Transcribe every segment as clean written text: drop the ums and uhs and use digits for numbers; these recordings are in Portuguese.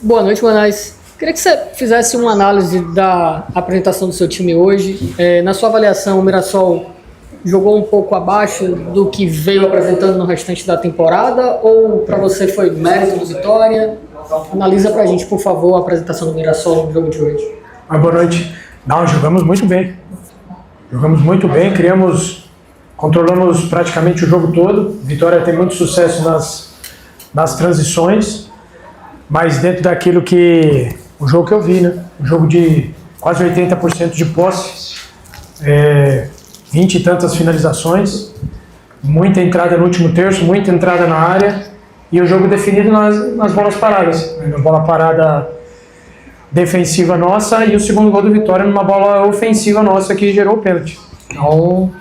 Boa noite, Manais. Queria que você fizesse uma análise da apresentação do seu time hoje. Na sua avaliação, o Mirassol jogou um pouco abaixo do que veio apresentando no restante da temporada ou para você foi mérito do Vitória? Analisa pra gente, por favor, a apresentação do Mirassol no jogo de hoje. Boa noite. Não, jogamos muito bem. Controlamos praticamente o jogo todo. Vitória tem muito sucesso nas transições, mas dentro daquilo que o jogo que eu vi, né? Um jogo de quase 80% de posse, 20 e tantas finalizações, muita entrada no último terço, muita entrada na área e o jogo definido nas bolas paradas. Na bola parada defensiva nossa e o segundo gol do Vitória numa bola ofensiva nossa que gerou o pênalti. Então,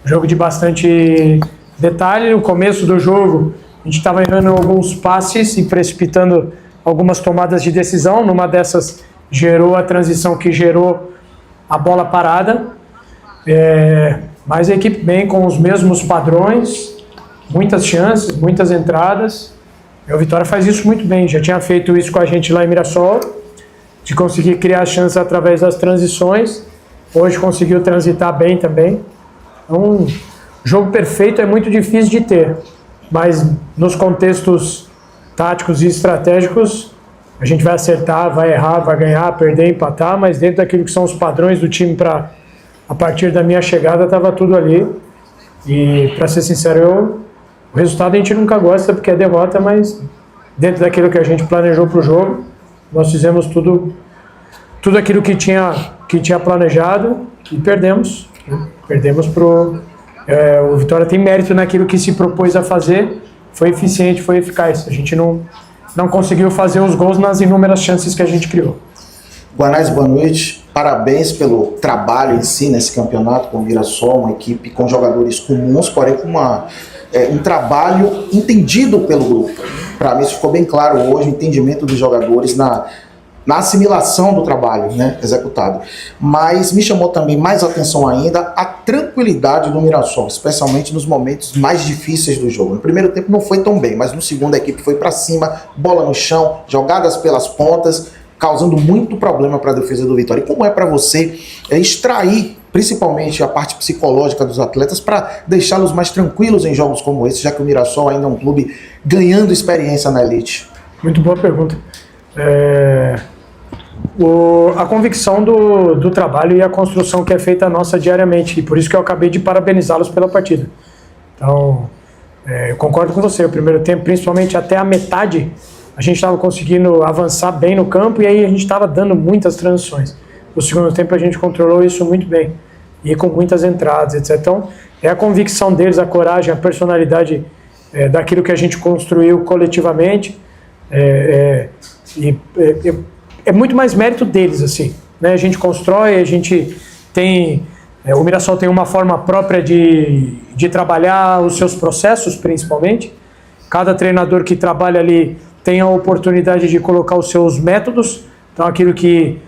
jogo de bastante detalhe. No começo do jogo, a gente estava errando alguns passes e precipitando algumas tomadas de decisão. Numa dessas, gerou a transição que gerou a bola parada. Mas a equipe bem com os mesmos padrões, muitas chances, muitas entradas. E o Vitória faz isso muito bem. Já tinha feito isso com a gente lá em Mirassol, de conseguir criar chances através das transições. Hoje conseguiu transitar bem também. Então, jogo perfeito é muito difícil de ter, mas nos contextos táticos e estratégicos, a gente vai acertar, vai errar, vai ganhar, perder, empatar, mas dentro daquilo que são os padrões do time a partir da minha chegada, estava tudo ali. E, para ser sincero, o resultado a gente nunca gosta porque é derrota, mas dentro daquilo que a gente planejou para o jogo, nós fizemos tudo aquilo que tinha planejado e perdemos. Perdemos o Vitória tem mérito naquilo que se propôs a fazer, foi eficiente, foi eficaz. A gente não conseguiu fazer os gols nas inúmeras chances que a gente criou. Guanais, boa noite. Parabéns pelo trabalho em si nesse campeonato com o Mirassol, uma equipe com jogadores comuns, porém com um trabalho entendido pelo grupo. Para mim isso ficou bem claro hoje, o entendimento dos jogadores na assimilação do trabalho, né, executado. Mas me chamou também mais atenção ainda a tranquilidade do Mirassol, especialmente nos momentos mais difíceis do jogo. No primeiro tempo não foi tão bem, mas no segundo a equipe foi para cima, bola no chão, jogadas pelas pontas, causando muito problema para a defesa do Vitória. E como é para você extrair principalmente a parte psicológica dos atletas para deixá-los mais tranquilos em jogos como esse, já que o Mirassol ainda é um clube ganhando experiência na elite? Muito boa pergunta. A convicção do trabalho e a construção que é feita nossa diariamente, e por isso que eu acabei de parabenizá-los pela partida. Então, eu concordo com você, o primeiro tempo, principalmente até a metade, a gente estava conseguindo avançar bem no campo e aí a gente estava dando muitas transições. No segundo tempo a gente controlou isso muito bem, e com muitas entradas, etc. Então, é a convicção deles, a coragem, a personalidade daquilo que a gente construiu coletivamente, é muito mais mérito deles, assim, né? A gente constrói, a gente tem... o Mirassol tem uma forma própria de trabalhar os seus processos, principalmente. Cada treinador que trabalha ali tem a oportunidade de colocar os seus métodos. Então, aquilo que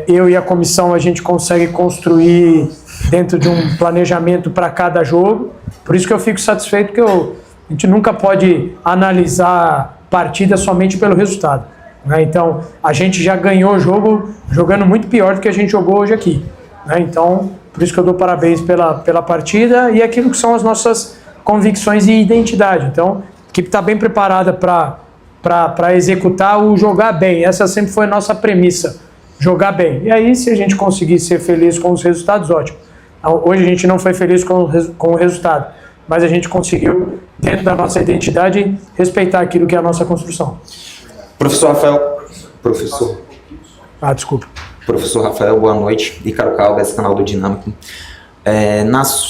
eu e a comissão a gente consegue construir dentro de um planejamento para cada jogo. Por isso que eu fico satisfeito que a gente nunca pode analisar partida somente pelo resultado, né? Então, a gente já ganhou o jogo jogando muito pior do que a gente jogou hoje aqui, né? Então, por isso que eu dou parabéns pela partida e aquilo que são as nossas convicções e identidade. Então, a equipe está bem preparada para executar o jogar bem. Essa sempre foi a nossa premissa, jogar bem. E aí, se a gente conseguir ser feliz com os resultados, ótimo. Hoje a gente não foi feliz com o resultado, mas a gente conseguiu, dentro da nossa identidade, respeitar aquilo que é a nossa construção. Professor Rafael. Desculpa. Professor Rafael, boa noite. Ícaro Caldas, canal do Dinâmico.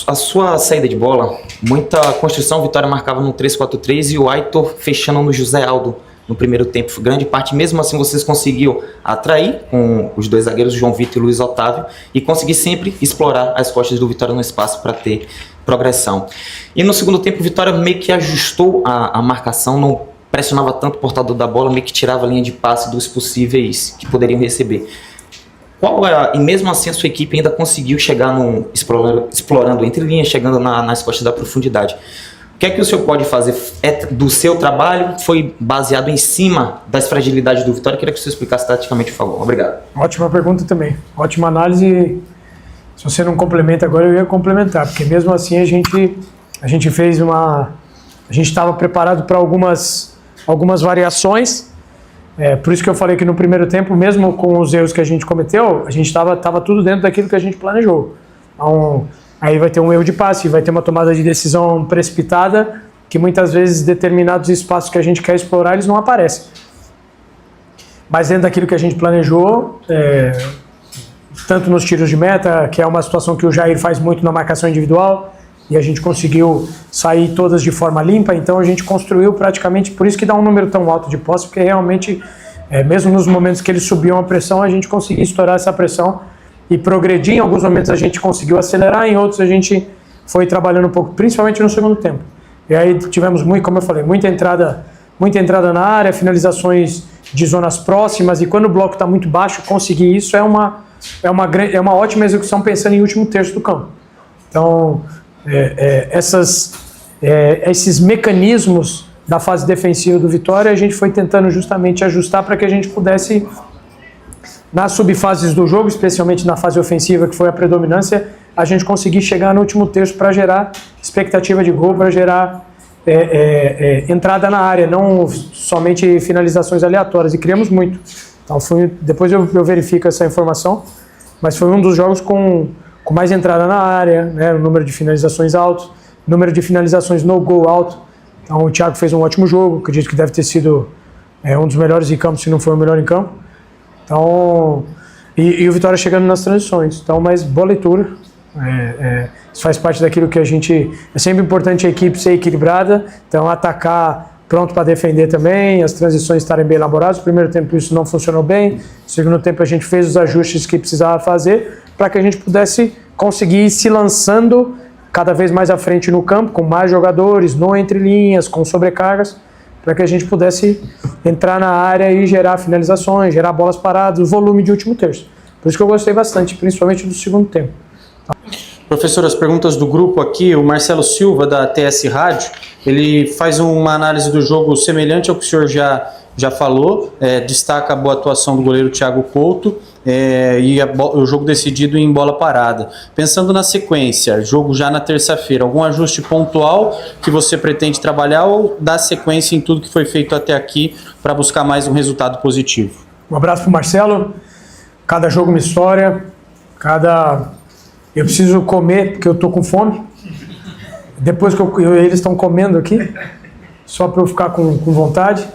A sua saída de bola, muita construção, Vitória marcava no 3-4-3 e o Aitor fechando no José Aldo no primeiro tempo. Grande parte, mesmo assim, vocês conseguiam atrair com os dois zagueiros, João Vitor e Luiz Otávio, e conseguir sempre explorar as costas do Vitória no espaço para ter progressão. E no segundo tempo, o Vitória meio que ajustou a marcação, não pressionava tanto o portador da bola, meio que tirava a linha de passe dos possíveis que poderiam receber. E mesmo assim a sua equipe ainda conseguiu chegar explorando entre linhas, chegando nas costas da profundidade. O que é que o senhor pode fazer do seu trabalho? Foi baseado em cima das fragilidades do Vitória? Eu queria que o senhor explicasse taticamente, por favor. Obrigado. Ótima pergunta também. Ótima análise. Se você não complementa agora, eu ia complementar, porque mesmo assim a gente fez a gente estava preparado para algumas variações. Por isso que eu falei que no primeiro tempo, mesmo com os erros que a gente cometeu, a gente estava tudo dentro daquilo que a gente planejou. Então, aí vai ter um erro de passe, vai ter uma tomada de decisão precipitada, que muitas vezes determinados espaços que a gente quer explorar, eles não aparecem. Mas dentro daquilo que a gente planejou, tanto nos tiros de meta, que é uma situação que o Jair faz muito na marcação individual, e a gente conseguiu sair todas de forma limpa, então a gente construiu praticamente, por isso que dá um número tão alto de posse, porque realmente, mesmo nos momentos que eles subiam a pressão, a gente conseguia estourar essa pressão e progredir. Em alguns momentos a gente conseguiu acelerar, em outros a gente foi trabalhando um pouco, principalmente no segundo tempo. E aí tivemos, como eu falei, muita entrada na área, finalizações de zonas próximas, e quando o bloco está muito baixo, conseguir isso é uma ótima execução pensando em último terço do campo. Então, esses mecanismos da fase defensiva do Vitória, a gente foi tentando justamente ajustar para que a gente pudesse, nas subfases do jogo, especialmente na fase ofensiva, que foi a predominância, a gente conseguir chegar no último terço para gerar expectativa de gol, para gerar entrada na área, não somente finalizações aleatórias, e criamos muito. Então depois eu verifico essa informação, mas foi um dos jogos com mais entrada na área, né, o número de finalizações alto, número de finalizações no gol alto. Então o Thiago fez um ótimo jogo, acredito que deve ter sido um dos melhores em campo, se não for o melhor em campo. Então, e o Vitória chegando nas transições. Então, mas boa leitura. Isso faz parte daquilo que a gente... É sempre importante a equipe ser equilibrada, então atacar pronto para defender também, as transições estarem bem elaboradas. No primeiro tempo isso não funcionou bem, no segundo tempo a gente fez os ajustes que precisava fazer para que a gente pudesse conseguir ir se lançando cada vez mais à frente no campo, com mais jogadores, no entre linhas, com sobrecargas, para que a gente pudesse entrar na área e gerar finalizações, gerar bolas paradas, o volume de último terço. Por isso que eu gostei bastante, principalmente do segundo tempo. Professor, as perguntas do grupo aqui, o Marcelo Silva, da TS Rádio, ele faz uma análise do jogo semelhante ao que o senhor já falou, destaca a boa atuação do goleiro Thiago Couto e o jogo decidido em bola parada. Pensando na sequência, jogo já na terça-feira, algum ajuste pontual que você pretende trabalhar ou dar sequência em tudo que foi feito até aqui para buscar mais um resultado positivo? Um abraço para o Marcelo. Cada jogo uma história, eu preciso comer porque eu estou com fome. Depois que eles estão comendo aqui, só para eu ficar com vontade.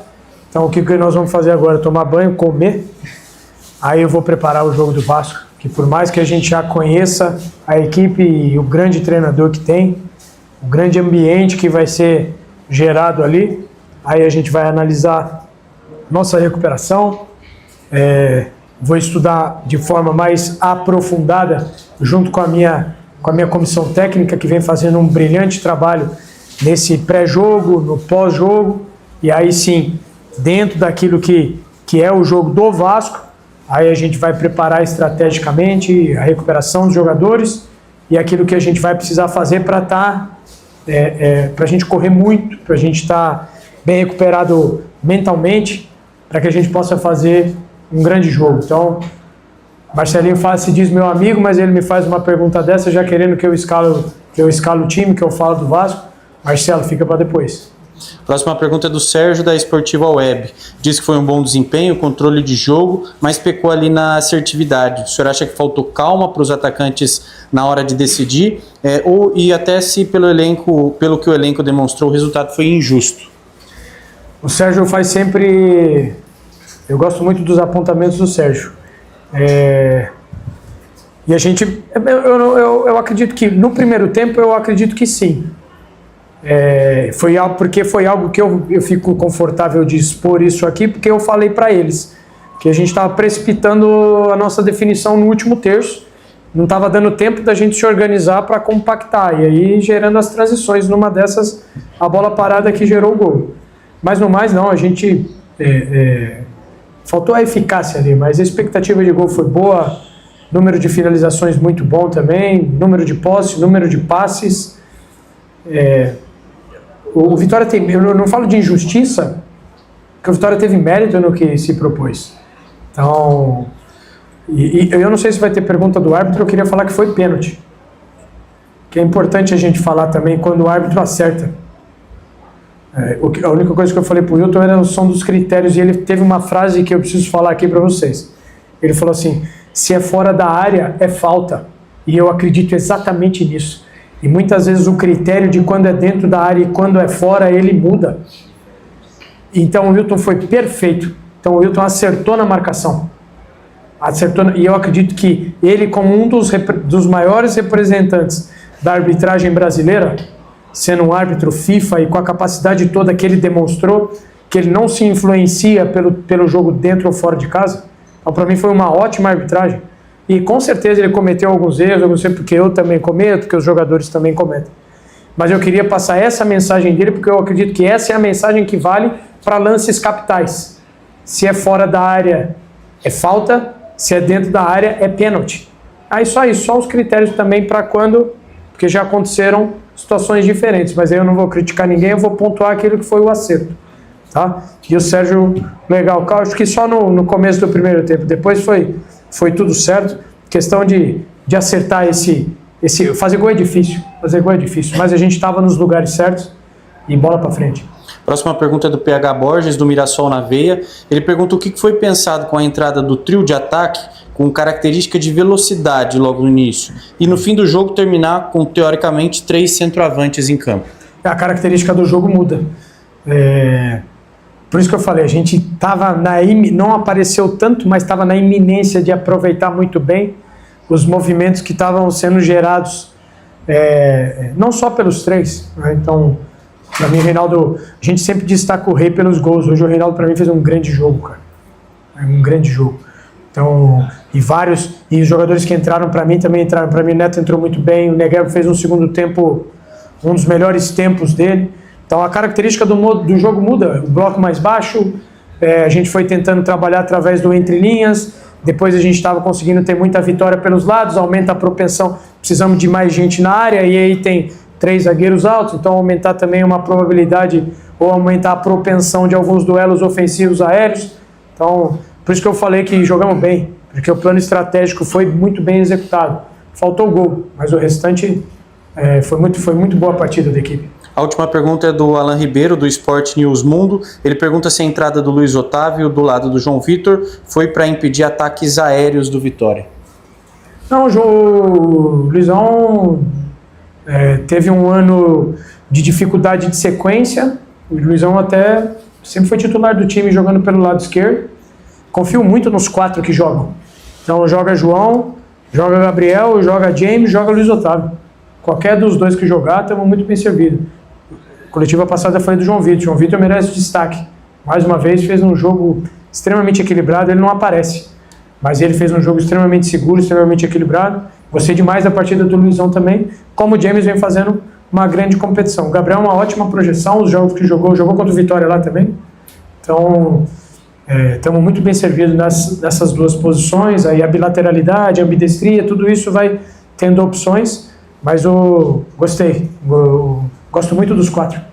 Então o que nós vamos fazer agora? Tomar banho, comer. Aí eu vou preparar o jogo do Vasco, que por mais que a gente já conheça a equipe e o grande treinador que tem, o grande ambiente que vai ser gerado ali, aí a gente vai analisar nossa recuperação, vou estudar de forma mais aprofundada junto com a minha comissão técnica, que vem fazendo um brilhante trabalho nesse pré-jogo, no pós-jogo, e aí sim, dentro daquilo que é o jogo do Vasco, aí a gente vai preparar estrategicamente a recuperação dos jogadores e aquilo que a gente vai precisar fazer para a gente correr muito, para a gente estar bem recuperado mentalmente, para que a gente possa fazer um grande jogo. Então, Marcelinho se diz meu amigo, mas ele me faz uma pergunta dessa já querendo que eu escalo o time, que eu falo do Vasco. Marcelo, fica para depois. Próxima pergunta é do Sérgio, da Esportiva Web. Diz que foi um bom desempenho, controle de jogo, mas pecou ali na assertividade. O senhor acha que faltou calma para os atacantes na hora de decidir? E até se pelo que o elenco demonstrou, o resultado foi injusto? O Sérgio faz sempre... Eu gosto muito dos apontamentos do Sérgio. E a gente... Eu acredito que no primeiro tempo, eu acredito que sim. Porque foi algo que eu fico confortável de expor isso aqui, porque eu falei para eles que a gente estava precipitando a nossa definição no último terço, não estava dando tempo da gente se organizar para compactar, e aí gerando as transições, numa dessas a bola parada que gerou o gol. Mas no mais não, a gente faltou a eficácia ali, mas a expectativa de gol foi boa, número de finalizações muito bom também, número de posse, número de passes. O Vitória tem, eu não falo de injustiça, porque o Vitória teve mérito no que se propôs. Então, eu não sei se vai ter pergunta do árbitro, eu queria falar que foi pênalti. Que é importante a gente falar também quando o árbitro acerta. A única coisa que eu falei pro Wilton são dos critérios, e ele teve uma frase que eu preciso falar aqui para vocês. Ele falou assim: se é fora da área, é falta. E eu acredito exatamente nisso. E muitas vezes o critério de quando é dentro da área e quando é fora, ele muda. Então o Wilton foi perfeito. Então o Wilton acertou na marcação. E eu acredito que ele, como um dos maiores representantes da arbitragem brasileira, sendo um árbitro FIFA e com a capacidade toda que ele demonstrou, que ele não se influencia pelo jogo dentro ou fora de casa. Então, para mim, foi uma ótima arbitragem. E com certeza ele cometeu alguns erros, eu não sei porque eu também cometo, porque os jogadores também cometem. Mas eu queria passar essa mensagem dele, porque eu acredito que essa é a mensagem que vale para lances capitais. Se é fora da área, é falta. Se é dentro da área, é pênalti. Aí só os critérios também para quando, porque já aconteceram situações diferentes, mas aí eu não vou criticar ninguém, eu vou pontuar aquilo que foi o acerto, tá? E o Sérgio, legal, acho que só no começo do primeiro tempo, depois foi tudo certo. Questão de acertar fazer gol é difícil, mas a gente estava nos lugares certos e bola para frente. Próxima pergunta é do PH Borges, do Mirassol na Veia. Ele pergunta o que foi pensado com a entrada do trio de ataque com característica de velocidade logo no início, e no fim do jogo terminar com, teoricamente, 3 centroavantes em campo. A característica do jogo muda. Por isso que eu falei, a gente estava não apareceu tanto, mas estava na iminência de aproveitar muito bem os movimentos que estavam sendo gerados, não só pelos 3, né? Então, para mim, o Reinaldo, a gente sempre destaca o Rei pelos gols. Hoje o Reinaldo, para mim, fez um grande jogo, cara. Um grande jogo. Então, e os jogadores que entraram para mim também entraram. Para mim, o Neto entrou muito bem, o Negueba fez um segundo tempo, um dos melhores tempos dele. Então, a característica do jogo muda. O bloco mais baixo, a gente foi tentando trabalhar através do entre linhas, depois a gente estava conseguindo ter muita vitória pelos lados, aumenta a propensão, precisamos de mais gente na área, e aí tem 3 zagueiros altos, então aumentar também uma probabilidade, ou aumentar a propensão de alguns duelos ofensivos aéreos. Então, por isso que eu falei que jogamos bem, porque o plano estratégico foi muito bem executado. Faltou gol, mas o restante foi muito boa a partida da equipe. A última pergunta é do Alan Ribeiro, do Sport News Mundo. Ele pergunta se a entrada do Luiz Otávio do lado do João Vitor foi para impedir ataques aéreos do Vitória. Não, o Luizão teve um ano de dificuldade de sequência. O Luizão até sempre foi titular do time jogando pelo lado esquerdo. Confio muito nos 4 que jogam. Então joga João, joga Gabriel, joga James, joga Luiz Otávio. Qualquer dos 2 que jogar, estamos muito bem servidos. A coletiva passada foi do João Vitor. João Vitor merece destaque. Mais uma vez fez um jogo extremamente equilibrado, ele não aparece. Mas ele fez um jogo extremamente seguro, extremamente equilibrado. Gostei demais da partida do Luizão também, como o James vem fazendo uma grande competição. O Gabriel é uma ótima projeção, os jogos que jogou contra o Vitória lá também. Então, estamos muito bem servidos nessas 2 posições, aí a bilateralidade, a ambidestria, tudo isso vai tendo opções, mas gostei, gosto muito dos 4.